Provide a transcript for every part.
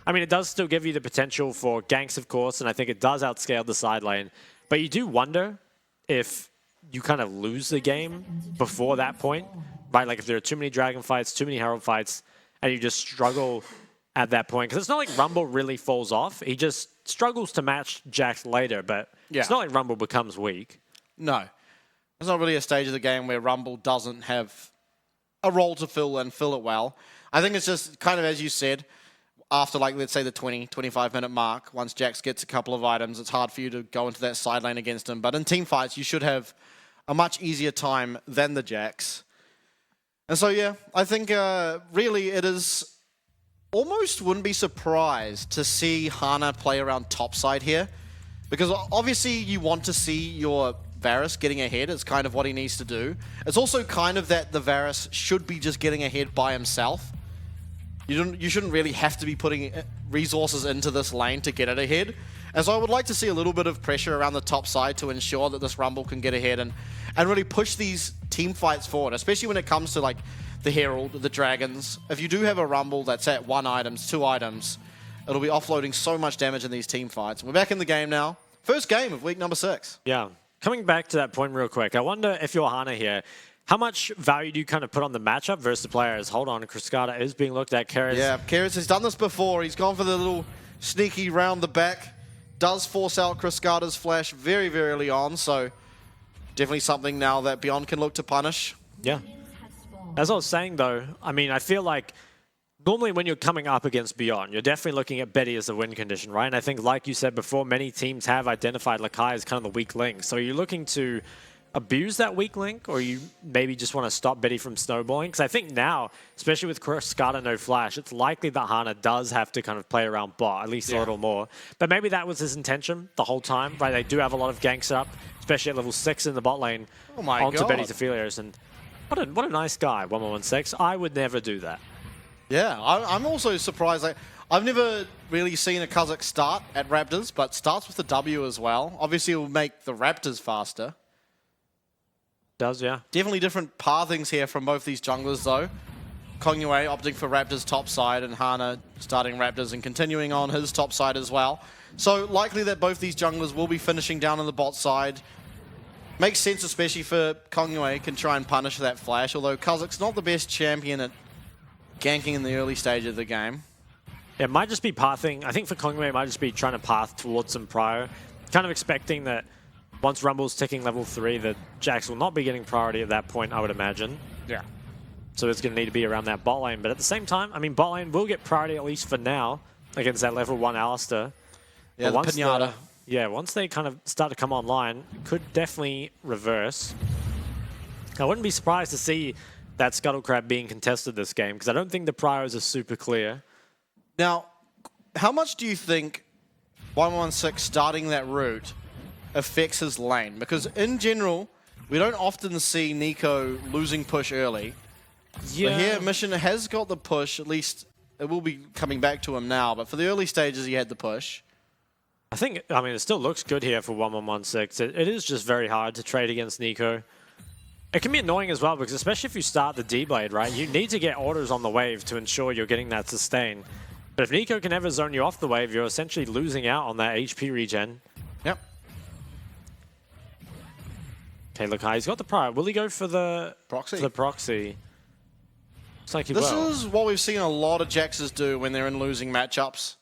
I mean, it does still give you the potential for ganks, of course, and I think it does outscale the side lane. But you do wonder if you kind of lose the game before that point, right? Like if there are too many Dragon fights, too many Herald fights, and you just struggle at that point. Because it's not like Rumble really falls off. He just struggles to match Jax later, but it's not like Rumble becomes weak. No. It's not really a stage of the game where Rumble doesn't have a role to fill and fill it well. I think it's just kind of, as you said, after, like, let's say the 20, 25-minute mark, once Jax gets a couple of items, it's hard for you to go into that side lane against him. But in team fights, you should have a much easier time than the Jax. And so, yeah, I think really it is almost wouldn't be surprised to see Hana play around topside here. Because obviously you want to see your Varus getting ahead. It's kind of what he needs to do. It's also kind of that the Varus should be just getting ahead by himself. You shouldn't really have to be putting resources into this lane to get it ahead. And so I would like to see a little bit of pressure around the top side to ensure that this Rumble can get ahead and really push these team fights forward, especially when it comes to like the Herald, the Dragons. If you do have a Rumble that's at 1 item, 2 items, it'll be offloading so much damage in these team fights. We're back in the game now. First game of week number 6. Yeah. Coming back to that point real quick, I wonder if you're Hana here, how much value do you kind of put on the matchup versus the players? Hold on, Cascada is being looked at. Keres. Yeah, Keres has done this before. He's gone for the little sneaky round the back. Does force out Cascada's flash very, very early on, so definitely something now that Beyond can look to punish. Yeah. As I was saying, though, I mean, I feel like normally when you're coming up against Beyond, you're definitely looking at Betty as the win condition, right? And I think, like you said before, many teams have identified Lakai as kind of the weak link. So you're looking to abuse that weak link, or you maybe just want to stop Betty from snowballing? Because I think now, especially with Cascada no flash, it's likely that Hana does have to kind of play around bot, at least a little more. But maybe that was his intention the whole time, right? They do have a lot of ganks up, especially at level 6 in the bot lane, onto Betty's Aphelios. And what a nice guy, 1116. I would never do that. Yeah, I'm also surprised. Like, I've never really seen a Kazakh start at Raptors, but starts with the W as well. Obviously, it will make the Raptors faster. Does, yeah. Definitely different pathings here from both these junglers, though. Kongyue opting for Raptors top side, and Hana starting Raptors and continuing on his top side as well. So likely that both these junglers will be finishing down on the bot side. Makes sense, especially for Kongyue, can try and punish that flash, although Kazakh's not the best champion at ganking in the early stage of the game. It might just be pathing. I think for Kongyue, it might just be trying to path towards some prio. Kind of expecting that once Rumble's ticking level 3, that Jax will not be getting priority at that point, I would imagine. Yeah. So it's going to need to be around that bot lane. But at the same time, I mean, bot lane will get priority at least for now against that level 1 Alistar. Yeah, the Pinata. Once they kind of start to come online, it could definitely reverse. I wouldn't be surprised to see that Scuttle Crab being contested this game, because I don't think the priors are super clear. Now, how much do you think 116 starting that route affects his lane? Because in general, we don't often see Nico losing push early. Yeah. But here, Mission has got the push, at least it will be coming back to him now, but for the early stages, he had the push. I mean, it still looks good here for 1116. It is just very hard to trade against Nico. It can be annoying as well, because especially if you start the D-Blade, right, you need to get orders on the wave to ensure you're getting that sustain. But if Nico can ever zone you off the wave, you're essentially losing out on that HP regen. Yep. Okay, look, he's got the prior. Will he go for the proxy? Looks like he This will. is what we've seen a lot of Jaxes do when they're in losing matchups.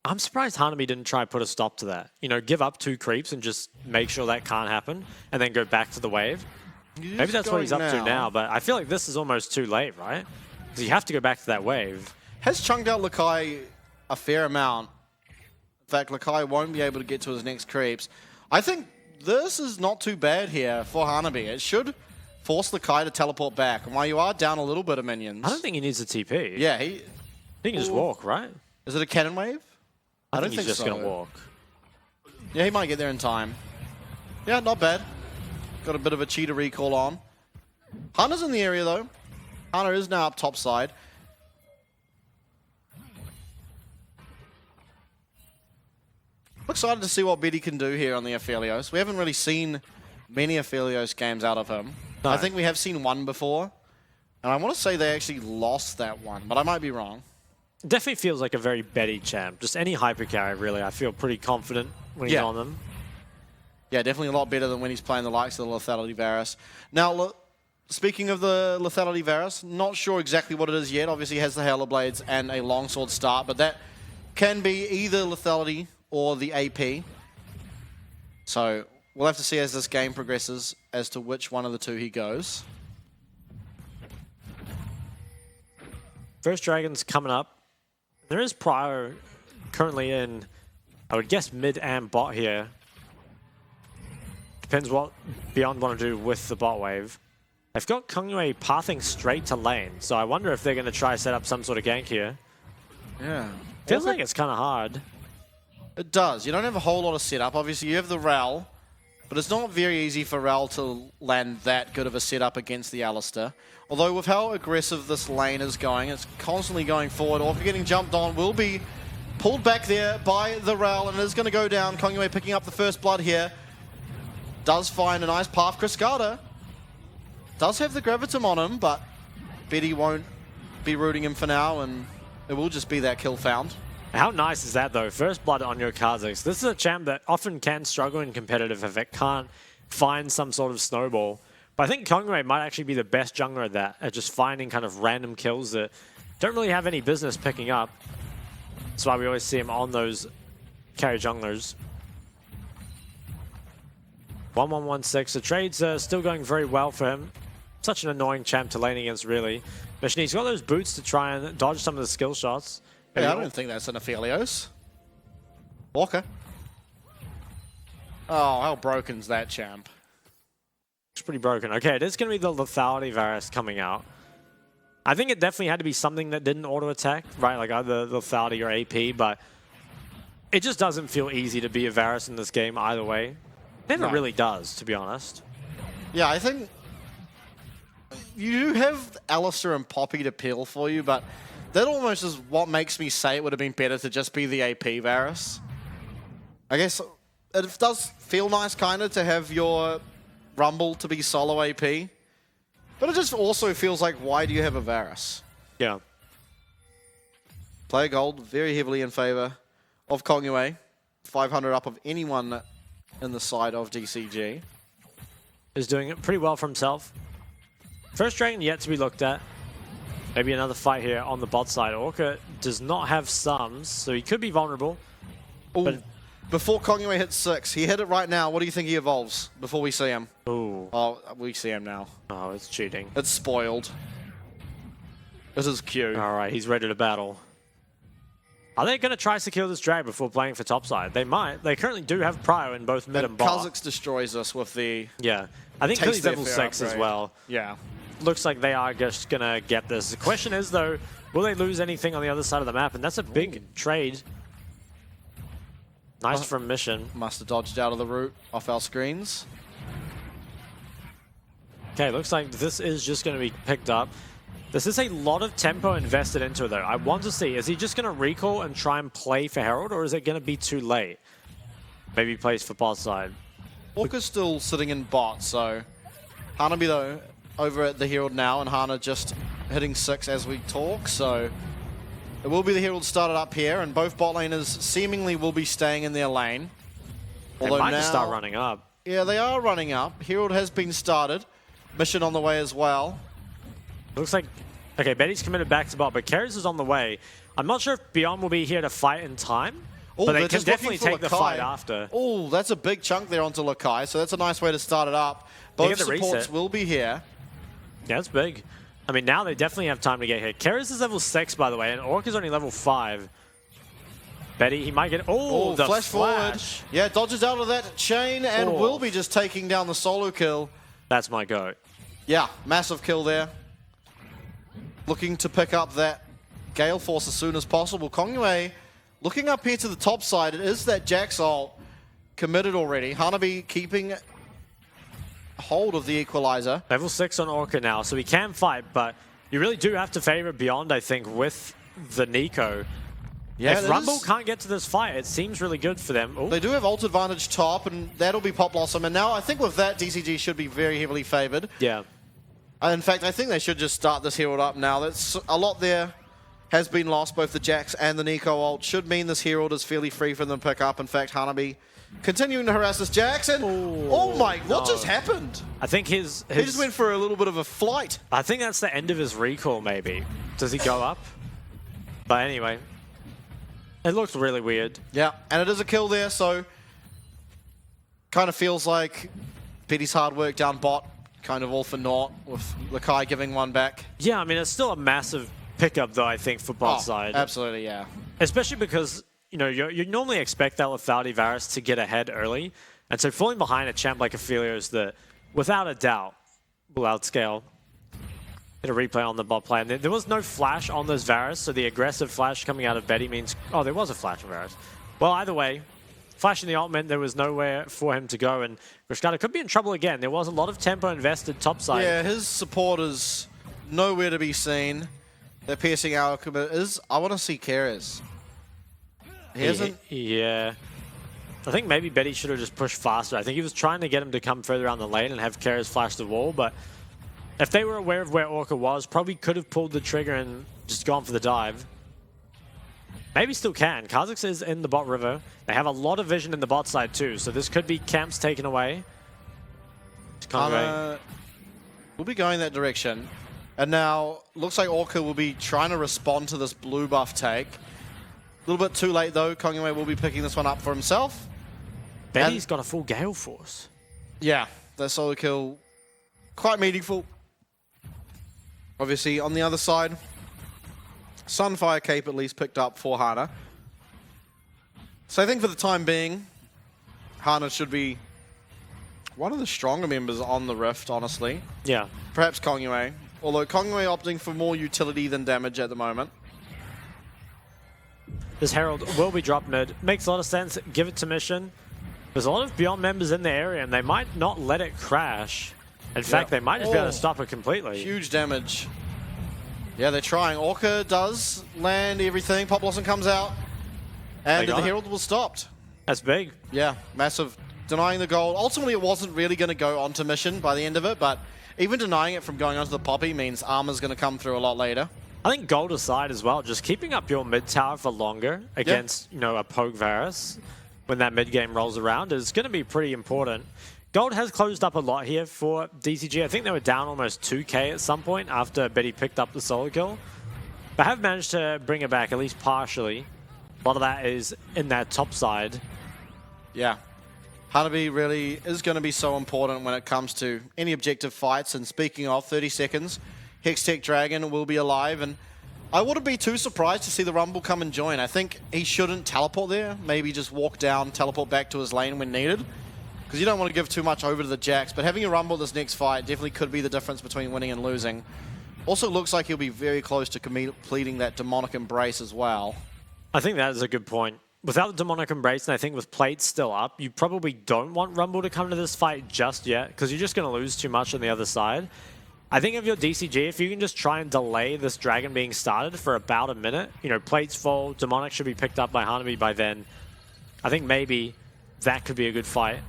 I'm surprised Hanami didn't try to put a stop to that. You know, give up 2 creeps and just make sure that can't happen, and then go back to the wave. Maybe that's what he's up to now, but I feel like this is almost too late, right? Because you have to go back to that wave. Has chunked out Lakai a fair amount. In fact, Lakai won't be able to get to his next creeps. I think this is not too bad here for Hanabi. It should force Lakai to teleport back. And while you are down a little bit of minions... I don't think he needs a TP. Yeah, he can just walk, right? Is it a cannon wave? I don't think he's just going to walk. Yeah, he might get there in time. Yeah, not bad. Got a bit of a cheetah recall on. Hana's in the area, though. Hana is now up top side. I'm excited to see what Betty can do here on the Aphelios. We haven't really seen many Aphelios games out of him. No. I think we have seen one before. And I want to say they actually lost that one, but I might be wrong. Definitely feels like a very Betty champ. Just any hyper carry, really. I feel pretty confident when he's on them. Yeah, definitely a lot better than when he's playing the likes of the Lethality Varus. Now, look, speaking of the Lethality Varus, not sure exactly what it is yet. Obviously, he has the Halo Blades and a longsword start, but that can be either Lethality or the AP. So we'll have to see as this game progresses as to which one of the two he goes. First Dragon's coming up. There is Pryo currently in, I would guess, mid and bot here. Depends what Beyond want to do with the bot wave. They've got Kongyue pathing straight to lane, so I wonder if they're going to try set up some sort of gank here. Yeah. Feels like it's kind of hard. It does. You don't have a whole lot of setup. Obviously, you have the Rel, but it's not very easy for Rel to land that good of a setup against the Alistar. Although with how aggressive this lane is going, it's constantly going forward. Orca getting jumped on will be pulled back there by the Rel, and it is going to go down. Kongyue picking up the first blood here. Does find a nice path. Cascada does have the Gravitum on him, but Betty won't be rooting him for now, and it will just be that kill found. How nice is that, though? First blood on your Kha'Zix. This is a champ that often can struggle in competitive if it can't find some sort of snowball. But I think Kongyue might actually be the best jungler at that, at just finding kind of random kills that don't really have any business picking up. That's why we always see him on those carry junglers. 1116. The trades are still going very well for him. Such an annoying champ to lane against, really. Mission, he's got those boots to try and dodge some of the skill shots. Yeah, I don't think that's an Aphelios. Walker. Oh, how broken's that champ? It's pretty broken. Okay, it is going to be the Lethality Varus coming out. I think it definitely had to be something that didn't auto-attack, right? Like either Lethality or AP, but it just doesn't feel easy to be a Varus in this game either way. Never really does, to be honest. Yeah, I think you have Alistar and Poppy to peel for you, but that almost is what makes me say it would have been better to just be the AP Varus. I guess it does feel nice kind of to have your Rumble to be solo AP, but it just also feels like, why do you have a Varus? Yeah. Player gold very heavily in favor of Kongyue. 500 up of anyone in the side of DCG. Is doing it pretty well for himself. First Dragon yet to be looked at. Maybe another fight here on the bot side. Orca does not have sums, so he could be vulnerable. Ooh, but before Kongyue hits 6, he hit it right now. What do you think he evolves before we see him? Ooh. Oh, we see him now. Oh, it's cheating. It's spoiled. This is Q. All right, he's ready to battle. Are they going to try to secure this drag before playing for topside? They might. They currently do have Pryo in both mid and bot. Kha'Zix destroys us with the... Yeah. I think he's level 6 as well. Yeah. Looks like they are just going to get this. The question is, though, will they lose anything on the other side of the map? And that's a big trade. Nice from Mission. Must have dodged out of the route off our screens. Okay, looks like this is just going to be picked up. This is a lot of tempo invested into it, though. I want to see, is he just going to recall and try and play for Herald, or is it going to be too late? Maybe he plays for bot side. Orca's still sitting in bot, so... Hanabi, though, over at the Herald now, and Hana just hitting 6 as we talk, so... It will be the Herald started up here, and both bot laners seemingly will be staying in their lane. Although they might just start running up. Yeah, they are running up. Herald has been started. Mission on the way as well. Looks like... Okay, Betty's committed back to bot, but Karius is on the way. I'm not sure if Beyond will be here to fight in time, but they can definitely take the fight after. Oh, that's a big chunk there onto Lakai, so that's a nice way to start it up. Both supports will be here. Yeah, that's big. I mean, now they definitely have time to get hit. Karius is level 6, by the way, and Orc is only level 5. Betty, he might get... Oh, the flash forward. Yeah, dodges out of that chain and will be just taking down the solo kill. That's my goat. Yeah, massive kill there. Looking to pick up that Gale Force as soon as possible. Kongyue looking up here to the top side. It is that Jax ult committed already. Hanabi keeping hold of the equalizer. Level 6 on Orca now, so he can fight, but you really do have to favor Beyond, I think, with the Nico. Yeah, if Rumble can't get to this fight, it seems really good for them. Ooh. They do have ult advantage top, and that'll be Pop Blossom. And now I think with that, DCG should be very heavily favored. Yeah. In fact, I think they should just start this Herald up now. That's a lot there has been lost. Both the Jax and the Nico ult should mean this Herald is fairly free for them to pick up. In fact, Hanabi continuing to harass this Jax, and oh my, what just happened? I think he just went for a little bit of a flight. I think that's the end of his recall, maybe. Does he go up? But anyway, it looks really weird. Yeah, and it is a kill there, so kind of feels like Petty's hard work down bot, kind of all for naught, with Lakai giving one back. Yeah, I mean, it's still a massive pickup, though, I think, for bot side. Absolutely, yeah. Especially because, you know, you normally expect that Lethality Varus to get ahead early. And so falling behind a champ like Ophelia is the, without a doubt, will outscale. Get a replay on the bot play. And there was no flash on those Varus, so the aggressive flash coming out of Betty means... Oh, there was a flash on Varus. Well, either way, flashing the ult meant there was nowhere for him to go, and Grishkata could be in trouble again. There was a lot of tempo invested topside. Yeah, his support is nowhere to be seen. They're piercing our commit is... I want to see Keres. He hasn't... Yeah. I think maybe Betty should have just pushed faster. I think he was trying to get him to come further around the lane and have Keres flash the wall, but if they were aware of where Orca was, probably could have pulled the trigger and just gone for the dive. Maybe still can. Kha'Zix is in the bot river. They have a lot of vision in the bot side too, so this could be camps taken away. We'll be going that direction. And now, looks like Orca will be trying to respond to this blue buff take. A little bit too late though. Kongwei will be picking this one up for himself. Betty's got a full Gale Force. Yeah, that solo kill, quite meaningful. Obviously, on the other side, Sunfire Cape at least picked up for Hana. So I think for the time being, Hana should be one of the stronger members on the Rift, honestly. Yeah. Perhaps Kongwei. Although Kongwei opting for more utility than damage at the moment. This Herald will be dropped mid. Makes a lot of sense. Give it to Mission. There's a lot of Beyond members in the area, and they might not let it crash. In fact, they might just be able to stop it completely. Huge damage. Yeah, they're trying. Orca does land everything. Pop Blossom comes out. And the Herald was stopped. That's big. Yeah, massive. Denying the gold. Ultimately, it wasn't really going to go onto Mission by the end of it, but even denying it from going onto the Poppy means armor's going to come through a lot later. I think gold aside as well, just keeping up your mid tower for longer against, you know, a Pogue Varus when that mid game rolls around is going to be pretty important. Gold has closed up a lot here for DCG. I think they were down almost 2k at some point after Betty picked up the solo kill. But have managed to bring it back, at least partially. A lot of that is in that top side. Yeah. Hanabi really is going to be so important when it comes to any objective fights. And speaking of 30 seconds, Hextech Dragon will be alive. And I wouldn't be too surprised to see the Rumble come and join. I think he shouldn't teleport there. Maybe just walk down, teleport back to his lane when needed. Because you don't want to give too much over to the Jax. But having a Rumble this next fight definitely could be the difference between winning and losing. Also looks like he'll be very close to completing that Demonic Embrace as well. I think that is a good point. Without the Demonic Embrace, and I think with plates still up, you probably don't want Rumble to come to this fight just yet, because you're just going to lose too much on the other side. I think if you're DCG, if you can just try and delay this Dragon being started for about a minute, you know, plates fall, Demonic should be picked up by Hanabi by then. I think maybe that could be a good fight.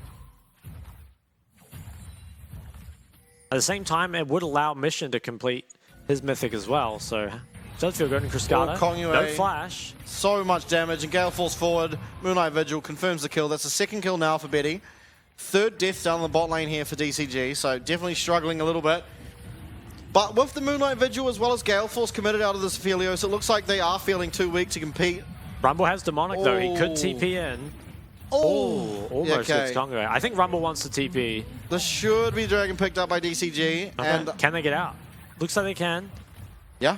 At the same time, it would allow Mission to complete his Mythic as well, so does feel good in Cryscata. No flash. So much damage, and Gale Force forward. Moonlight Vigil confirms the kill. That's the second kill now for Betty. Third death down the bot lane here for DCG, so definitely struggling a little bit. But with the Moonlight Vigil as well as Gale Force committed out of this Aphelios, it looks like they are feeling too weak to compete. Rumble has Demonic though, he could TP in. Oh, almost gets Congo. I think Rumble wants to TP. This should be Dragon picked up by DCG. Okay. And can they get out? Looks like they can. Yeah.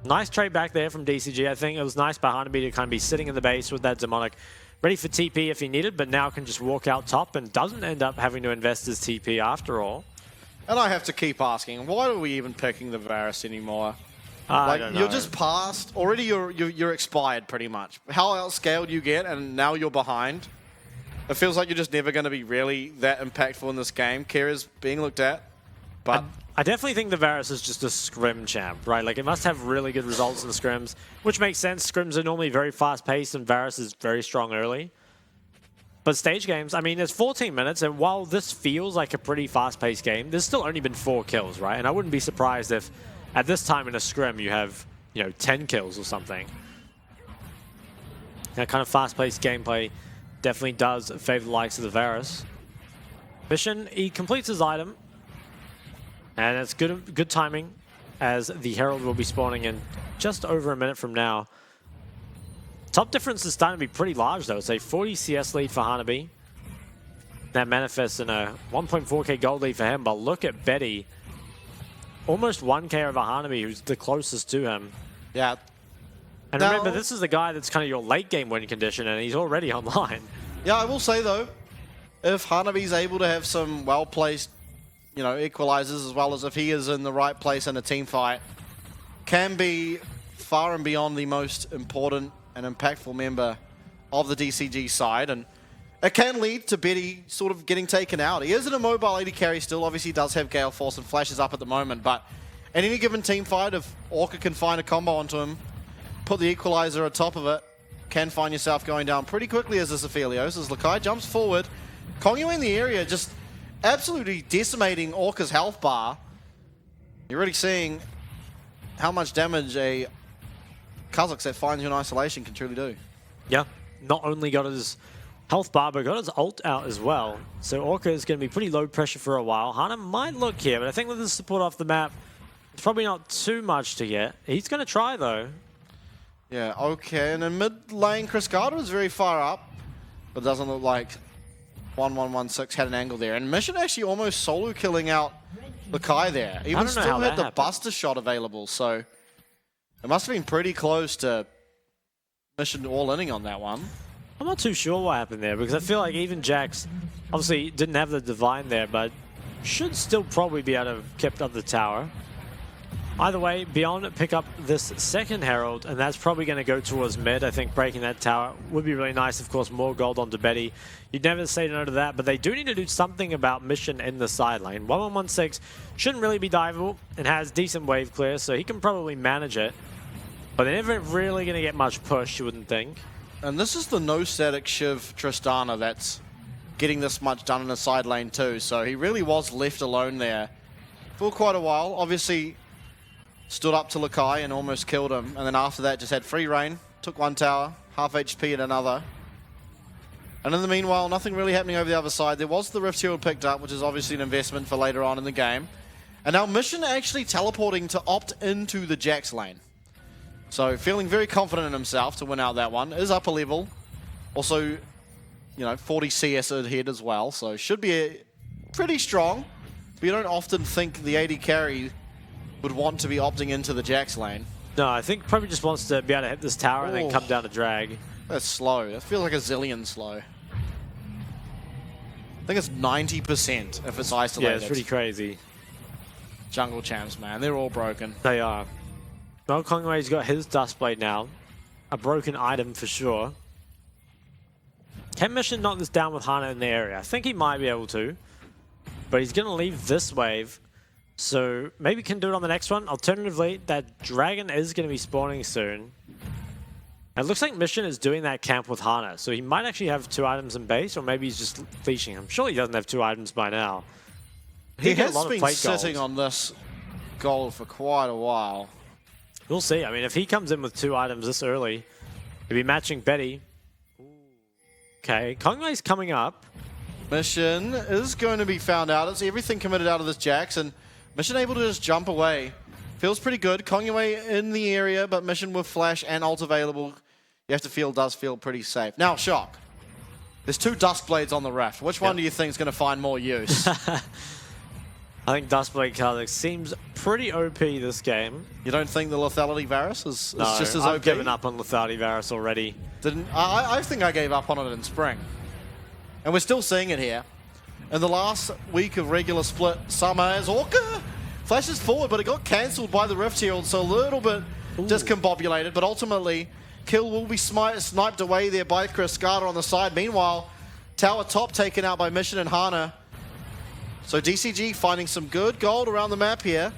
Nice trade back there from DCG. I think it was nice by Hanabi to kind of be sitting in the base with that Demonic, ready for TP if he needed, but now can just walk out top and doesn't end up having to invest his TP after all. And I have to keep asking, why are we even picking the Varus anymore? I don't know. You're just past. Already you're expired pretty much. How outscaled you get and now you're behind. It feels like you're just never going to be really that impactful in this game. Kira's being looked at. But I definitely think the Varus is just a scrim champ, right? Like, it must have really good results in the scrims, which makes sense. Scrims are normally very fast-paced, and Varus is very strong early. But stage games, I mean, it's 14 minutes, and while this feels like a pretty fast-paced game, there's still only been 4 kills, right? And I wouldn't be surprised if, at this time in a scrim, you have you know, 10 kills or something. That kind of fast-paced gameplay definitely does favor the likes of the Varus. Mission, he completes his item, and it's good timing, as the Herald will be spawning in just over a minute from now. Top difference is starting to be pretty large, though. It's a 40 CS lead for Hanabi. That manifests in a 1.4k gold lead for him, but look at Betty. Almost 1k over Hanabi, who's the closest to him. Yeah. And now, remember, this is the guy that's kind of your late game win condition, and he's already online. Yeah, I will say, though, if Hanabi's able to have some well-placed, you know, equalizers, as well as if he is in the right place in a team fight, can be far and beyond the most important and impactful member of the DCG side, and it can lead to Betty sort of getting taken out. He is an immobile AD carry still. Obviously, he does have Gale Force and flashes up at the moment, but in any given team fight, if Orca can find a combo onto him, put the equalizer atop of it, can find yourself going down pretty quickly as this Aphelios, as Lakai jumps forward. Kongyue in the area, just absolutely decimating Orca's health bar. You're really seeing how much damage a Kha'Zix that finds you in isolation can truly do. Yeah, not only got his health bar, but got his ult out as well. So Orca is going to be pretty low pressure for a while. Hana might look here, but I think with the support off the map, it's probably not too much to get. He's going to try, though. Yeah, okay. And in mid lane, Chris Carter is very far up, but doesn't look like 1116 had an angle there. And Mission actually almost solo killing out Lakai there. Even still had the Buster shot available, so it must have been pretty close to Mission all-inning on that one. I'm not too sure what happened there, because I feel like even Jax obviously didn't have the Divine there, but should still probably be able to have kept up the tower. Either way, Beyond pick up this second Herald, and that's probably going to go towards mid. I think breaking that tower would be really nice. Of course, more gold onto Betty. You'd never say no to that, but they do need to do something about Mission in the side lane. 1116 shouldn't really be diveable and has decent wave clear, so he can probably manage it. But they're never really going to get much push, you wouldn't think. And this is the no static Shiv Tristana that's getting this much done in the side lane too, so he really was left alone there for quite a while. Obviously, stood up to Lakai and almost killed him, and then after that just had free reign, took one tower, half HP at another. And in the meanwhile, nothing really happening over the other side. There was the Rift Herald picked up, which is obviously an investment for later on in the game. And now Mission actually teleporting to opt into the Jax lane. So feeling very confident in himself to win out that one. Is up a level. Also, you know, 40 CS ahead as well, so should be pretty strong. But you don't often think the AD carry would want to be opting into the Jax lane. No, I think probably just wants to be able to hit this tower and then come down to drag. That's slow. That feels like a zillion slow. I think it's 90% if it's isolated. Yeah, it's pretty crazy. Jungle champs, man. They're all broken. They are. Well, Kongyue's got his Dustblade now. A broken item for sure. Can Mission knock this down with Hana in the area? I think he might be able to. But he's going to leave this wave. So maybe can do it on the next one. Alternatively, that dragon is going to be spawning soon. It looks like Mission is doing that camp with Hana. So he might actually have 2 items in base, or maybe he's just leashing. I'm sure he doesn't have 2 items by now. He has been sitting on this gold for quite a while. We'll see. I mean, if he comes in with 2 items this early, he'll be matching Betty. Okay, Kongyue's coming up. Mission is going to be found out. It's everything committed out of this Jax, and Mission able to just jump away. Feels pretty good. Kongyue in the area, but Mission with flash and ult available. You have to feel, does feel pretty safe. Now, Shock. There's 2 Duskblades on the raft. Which one do you think is going to find more use? I think Dustblade Kha'Zix seems pretty OP this game. You don't think the Lethality Varus is just as OP? I've given up on Lethality Varus already. I think I gave up on it in spring. And we're still seeing it here. In the last week of regular split summer, as Orca flashes forward, but it got cancelled by the Rift Herald, so a little bit discombobulated, but ultimately, kill will be sniped away there by Chris Carter on the side. Meanwhile, tower top taken out by Mission and Hana. So DCG finding some good gold around the map here.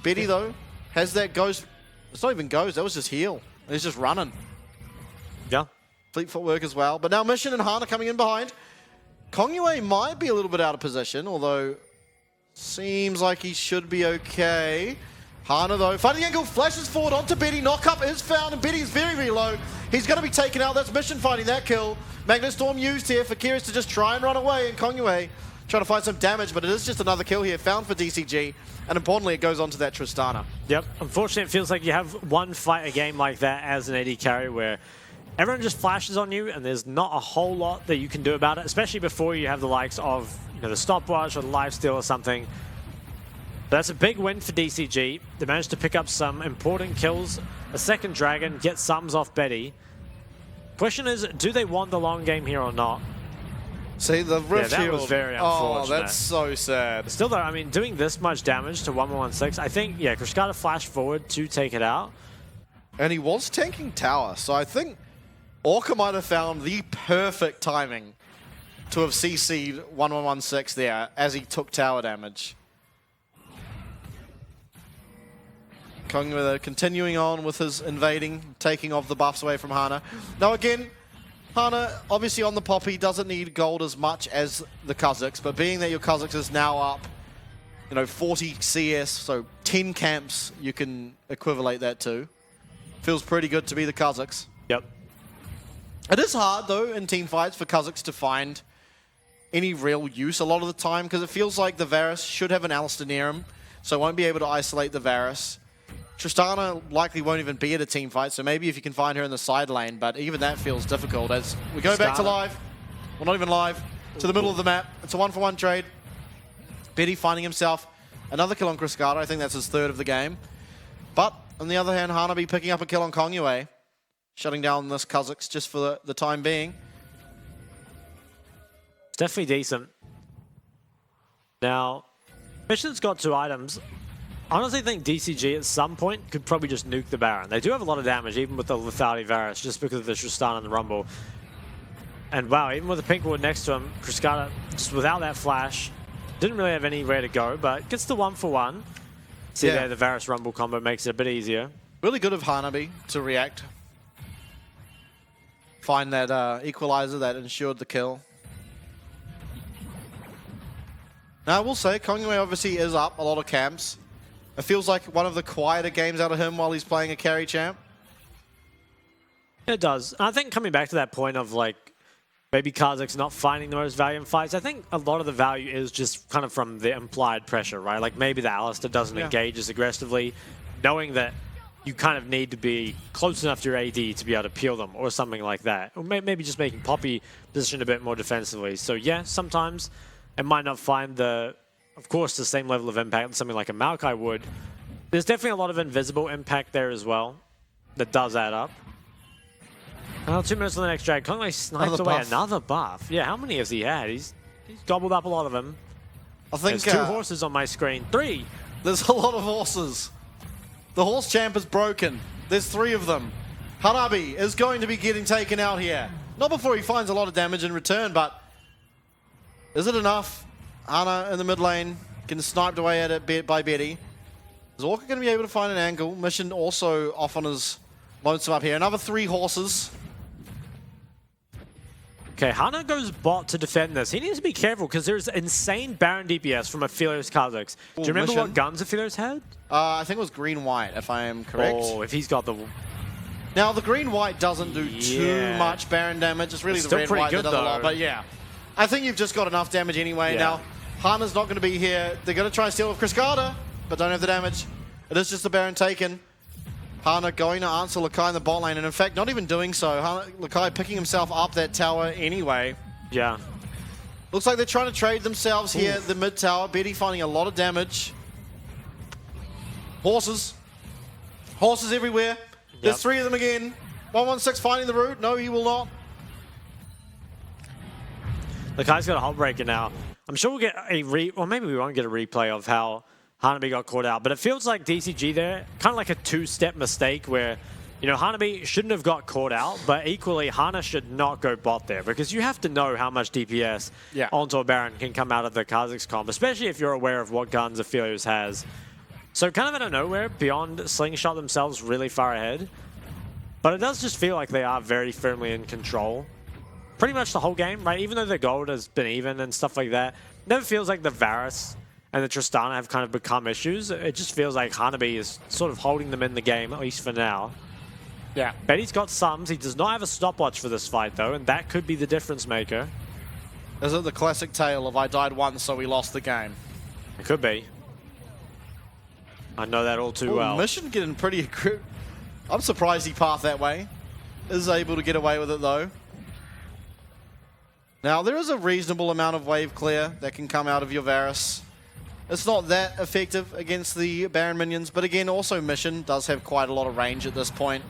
Betty, though, has that ghost. It's not even ghost, that was just heal. He's just running. Yeah. Fleet footwork as well. But now Mission and Hana coming in behind. Kongyue might be a little bit out of position, although seems like he should be okay. Hana, though, finding the angle, flashes forward onto Betty. Knock-up is found, and Betty is very, very low. He's going to be taken out. That's Mission finding that kill. Magnet Storm used here for Kyrus to just try and run away, and Kongyue trying to find some damage, but it is just another kill here found for DCG, and importantly, it goes on to that Tristana. Yep. Unfortunately, it feels like you have one fight a game like that as an AD carry where everyone just flashes on you, and there's not a whole lot that you can do about it, especially before you have the likes of the stopwatch or the lifesteal or something. That's a big win for DCG. They managed to pick up some important kills, a second dragon, get sums off Betty. Question is, do they want the long game here or not? See, the Rift that Shield. was very unfortunate. Oh, that's so sad. Still though, I mean, doing this much damage to 1116, I think, yeah, Krishkata flashed forward to take it out. And he was tanking tower, so I think Orca might have found the perfect timing to have CC'd 1116 there as he took tower damage. Kongyue continuing on with his invading, taking off the buffs away from Hana. Now again, Hana obviously on the Poppy doesn't need gold as much as the Kazakhs, but being that your Kazakhs is now up, 40 CS, so 10 camps you can equivalate that to. Feels pretty good to be the Kazakhs. Yep. It is hard though in team fights for Kazakhs to find any real use a lot of the time, because it feels like the Varus should have an Alistair near him, so won't be able to isolate the Varus. Tristana likely won't even be at a team fight, so maybe if you can find her in the side lane, but even that feels difficult as we go back to live. Well, not even live, to the middle of the map. It's a 1-for-1 trade. Betty finding himself another kill on Krishkata. I think that's his third of the game. But on the other hand, Hanabi picking up a kill on Kongyue, shutting down this Kazakhs just for the time being. It's definitely decent. Now, Mission's got 2 items. I honestly think DCG at some point could probably just nuke the Baron. They do have a lot of damage, even with the Lethality Varus, just because of the Tristana and the Rumble. And wow, even with the pink ward next to him, Krishkata, just without that flash, didn't really have anywhere to go, but gets the 1-for-1. See there, the Varus Rumble combo makes it a bit easier. Really good of Hanabi to react. Find that equalizer that ensured the kill. Now, I will say, Kongyue obviously is up a lot of camps. It feels like one of the quieter games out of him while he's playing a carry champ. It does. And I think coming back to that point of maybe Kazakhs not finding the most value in fights, I think a lot of the value is just kind of from the implied pressure, right? Like maybe the Alistair doesn't engage as aggressively, knowing that you kind of need to be close enough to your AD to be able to peel them or something like that. Or maybe just making Poppy position a bit more defensively. So yeah, sometimes it might not find of course, the same level of impact that something like a Maokai would. There's definitely a lot of invisible impact there as well that does add up. Well, 2 minutes on the next drag. Kongyue snipes away another buff. Yeah, how many has he had? He's gobbled up a lot of them. I think there's 2 horses on my screen. 3! There's a lot of horses. The horse champ is broken. There's 3 of them. Hanabi is going to be getting taken out here. Not before he finds a lot of damage in return, but is it enough? Hana in the mid lane, getting sniped away at it by Betty. Is Orca going to be able to find an angle? Mission also off on his lonesome up here. Another 3 horses. Okay, Hana goes bot to defend this. He needs to be careful because there's insane Baron DPS from Aphelios Kazakhs. Do you remember what guns Aphelios had? I think it was green-white, if I am correct. Oh, if he's got the... Now, the green-white doesn't do too much Baron damage. It's really the red-white that does a lot. But yeah, I think you've just got enough damage anyway. Now, Hana's not going to be here. They're going to try and steal with Krishkata, but don't have the damage. It is just the Baron taken. Hana going to answer Lakai in the bot lane, and in fact, not even doing so. Lakai picking himself up that tower anyway. Yeah. Looks like they're trying to trade themselves here at the mid tower. Betty finding a lot of damage. Horses. Horses everywhere. There's 3 of them again. 116 finding the route. No, he will not. Lakai's got a hull breaker now. I'm sure we'll get or maybe we won't get a replay of how Hanabi got caught out, but it feels like DCG there, kind of like a 2-step mistake where, Hanabi shouldn't have got caught out, but equally Hana should not go bot there because you have to know how much DPS onto a Baron can come out of the Kazakhs comp, especially if you're aware of what guns Aphelios has. So kind of out of nowhere, Beyond Slingshot themselves really far ahead, but it does just feel like they are very firmly in control. Pretty much the whole game, right? Even though the gold has been even and stuff like that, it never feels like the Varus and the Tristana have kind of become issues, it just feels like Hanabi is sort of holding them in the game, at least for now. Yeah. Betty's got sums. He does not have a stopwatch for this fight, though, and that could be the difference maker. Is it the classic tale of I died once, so we lost the game? It could be. I know that all too well. Mission getting pretty aggressive. I'm surprised he pathed that way. Is able to get away with it, though. Now, there is a reasonable amount of wave clear that can come out of your Varus. It's not that effective against the Baron minions, but again, also Mission does have quite a lot of range at this point.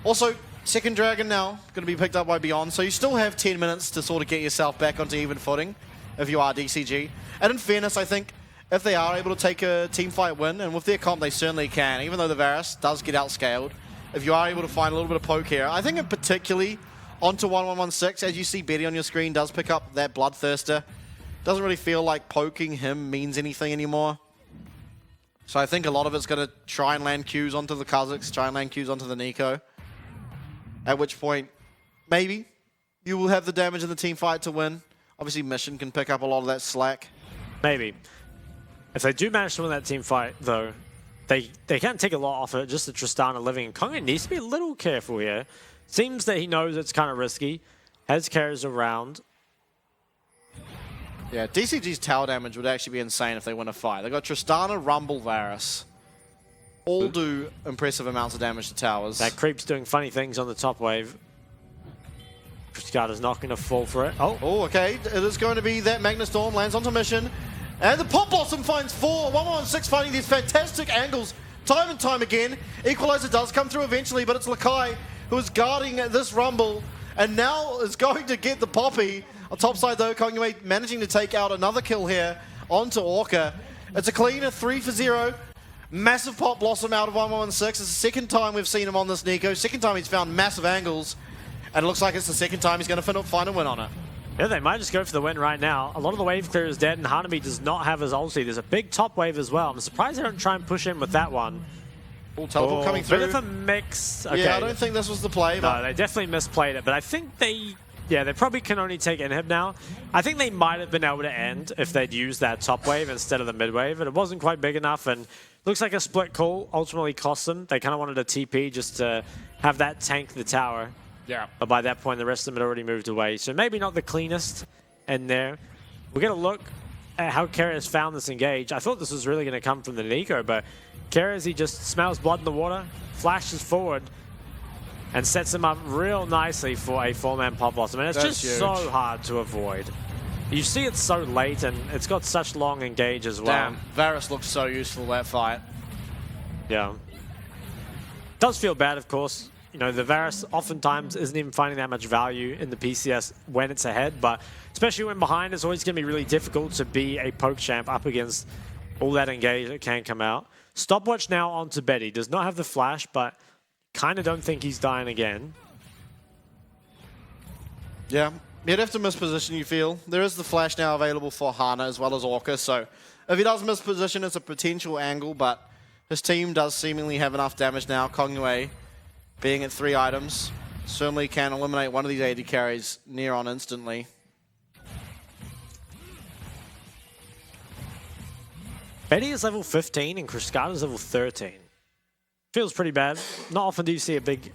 Also, second Dragon now going to be picked up by Beyond, so you still have 10 minutes to sort of get yourself back onto even footing if you are DCG. And in fairness, I think if they are able to take a team fight win, and with their comp they certainly can, even though the Varus does get outscaled, if you are able to find a little bit of poke here, I think in particularly onto 1116, as you see Betty on your screen does pick up that Bloodthirster. Doesn't really feel like poking him means anything anymore. So I think a lot of it's going to try and land Qs onto the Kazakhs, try and land Qs onto the Nico. At which point, maybe you will have the damage in the team fight to win. Obviously, Mission can pick up a lot of that slack. Maybe. If they do manage to win that team fight, though, they can take a lot off it. Just the Tristana living. Kongo needs to be a little careful here. Seems that he knows it's kind of risky. Has carries around. Yeah, DCG's tower damage would actually be insane if they win a fight. They got Tristana, Rumble, Varus. All do impressive amounts of damage to towers. That creep's doing funny things on the top wave. Tristana's not going to fall for it. Oh, okay. It is going to be that Magnus Storm lands onto Mission. And the Pop Blossom finds 4. 116 finding these fantastic angles time and time again. Equalizer does come through eventually, but it's Lakai who is guarding this Rumble and now is going to get the Poppy. On top side though, Kongwei managing to take out another kill here onto Orca. It's a cleaner 3 for 0. Massive Pop Blossom out of 116. It's the second time we've seen him on this Nico. Second time he's found massive angles. And it looks like it's the second time he's going to find a win on it. Yeah, they might just go for the win right now. A lot of the wave clear is dead, and Hanabi does not have his ulti. There's a big top wave as well. I'm surprised they don't try and push in with that one. Teleport coming through. Bit of a mix. Okay. Yeah, I don't think this was the play. But no, they definitely misplayed it. But I think they probably can only take inhib now. I think they might have been able to end if they'd used that top wave instead of the mid wave, and it wasn't quite big enough. And looks like a split call ultimately cost them. They kind of wanted a TP just to have that tank the tower. Yeah. But by that point, the rest of them had already moved away. So maybe not the cleanest in there. We're going to look at how Kara has found this engage. I thought this was really going to come from the Nico, but Kara, as he just smells blood in the water, flashes forward, and sets him up real nicely for a 4-man Pop Blossom. And it's That's just huge. so hard to avoid. You see it so late, and it's got such long engage as well. Damn, Varus looks so useful that fight. Yeah. Does feel bad, of course. You know, the Varus oftentimes isn't even finding that much value in the PCS when it's ahead, but especially when behind, it's always going to be really difficult to be a poke champ up against all that engage that can come out. Stopwatch now onto Betty. Does not have the flash, but kind of don't think he's dying again. Yeah, you'd have to misposition, you feel. There is the flash now available for Hana as well as Orca, so if he does misposition, it's a potential angle, but his team does seemingly have enough damage now. Kongwei being at 3 items certainly can eliminate one of these AD carries near on instantly. Betty is level 15 and Kristana is level 13. Feels pretty bad. Not often do you see a big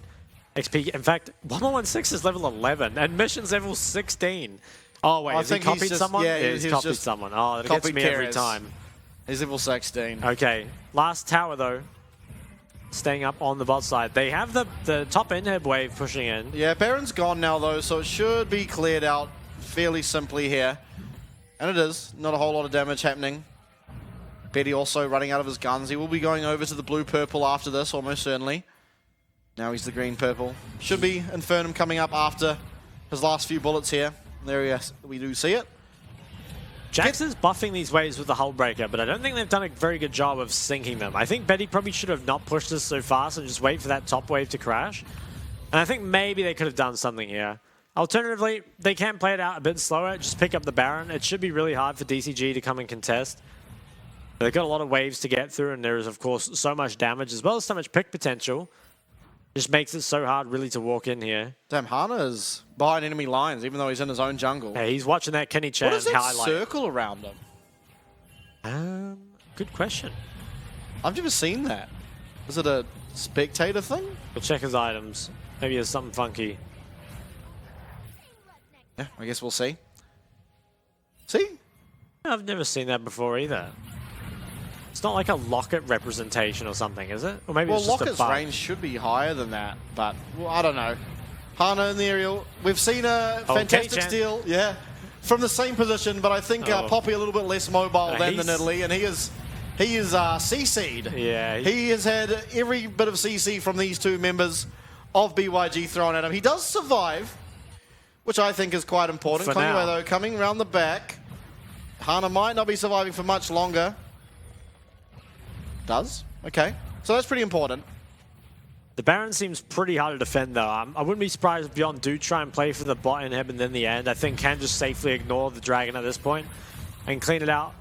XP. In fact, 1116 is level 11 and Mission's level 16. Oh wait, has he copied someone? Yeah, he's copied someone. Oh, that gets me every time. He's level 16. Okay, last tower though. Staying up on the bot side. They have the top inhib wave pushing in. Yeah, Baron's gone now though, so it should be cleared out fairly simply here. And it is. Not a whole lot of damage happening. Betty also running out of his guns. He will be going over to the blue-purple after this, almost certainly. Now he's the green-purple. Should be Infernum coming up after his last few bullets here. There he is. We do see it. Jax is buffing these waves with the Hull Breaker, but I don't think they've done a very good job of sinking them. I think Betty probably should have not pushed this so fast and just wait for that top wave to crash. And I think maybe they could have done something here. Alternatively, they can play it out a bit slower, just pick up the Baron. It should be really hard for DCG to come and contest. They've got a lot of waves to get through, and there is, of course, so much damage, as well as so much pick potential. Just makes it so hard, really, to walk in here. Damn, Hana is behind enemy lines, even though he's in his own jungle. Hey, he's watching that Kenny Chan What is that highlight. circle around him? Good question. I've never seen that. Is it a spectator thing? We'll check his items. Maybe there's something funky. Yeah, I guess we'll see. See? I've never seen that before either. It's not like a Locket representation or something, is it? Or maybe Well, it's just Locket's a bug. range should be higher than that, but well, I don't know. Hana in the aerial. We've seen a fantastic K-Chan. steal, yeah, from the same position, but I think Poppy a little bit less mobile than the Nidalee, and he is CC'd. Yeah. He has had every bit of CC from these two members of BYG thrown at him. He does survive, which I think is quite important. For now. Kongyue, though, coming around the back. Hana might not be surviving for much longer. Does? Okay. So that's pretty important. The Baron seems pretty hard to defend, though. I wouldn't be surprised if Beyond do try and play for the bot inhib and then the end. I think can just safely ignore the Dragon at this point and clean it out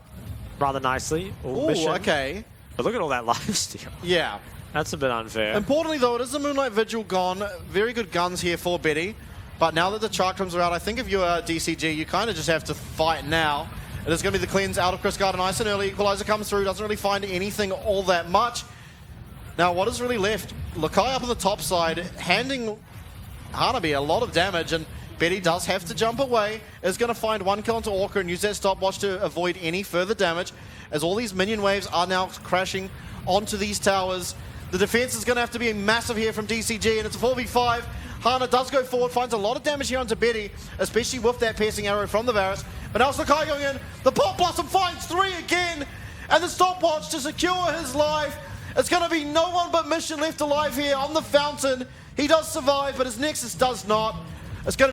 rather nicely. Ooh, okay. But look at all that lifesteal. Yeah. That's a bit unfair. Importantly, though, it is the Moonlight Vigil gone. Very good guns here for Betty. But now that the Chakrams are out, I think if you're DCG, you kind of just have to fight now. It is going to be the cleanse out of Chris Gardner. Nice and early. Equalizer comes through. Doesn't really find anything all that much. Now, what is really left? Lakai up on the top side, handing Hanabi a lot of damage, and Betty does have to jump away. Is going to find one kill into Orca and use that stopwatch to avoid any further damage, as all these minion waves are now crashing onto these towers. The defense is going to have to be massive here from DCG, and it's a 4v5. Hana does go forward, finds a lot of damage here onto Betty, especially with that piercing arrow from the Varus. But now it's Lakai going in. The Pop Blossom finds 3 again, and the stopwatch to secure his life. It's going to be no one but Mission left alive here on the fountain. He does survive, but his Nexus does not. It's going to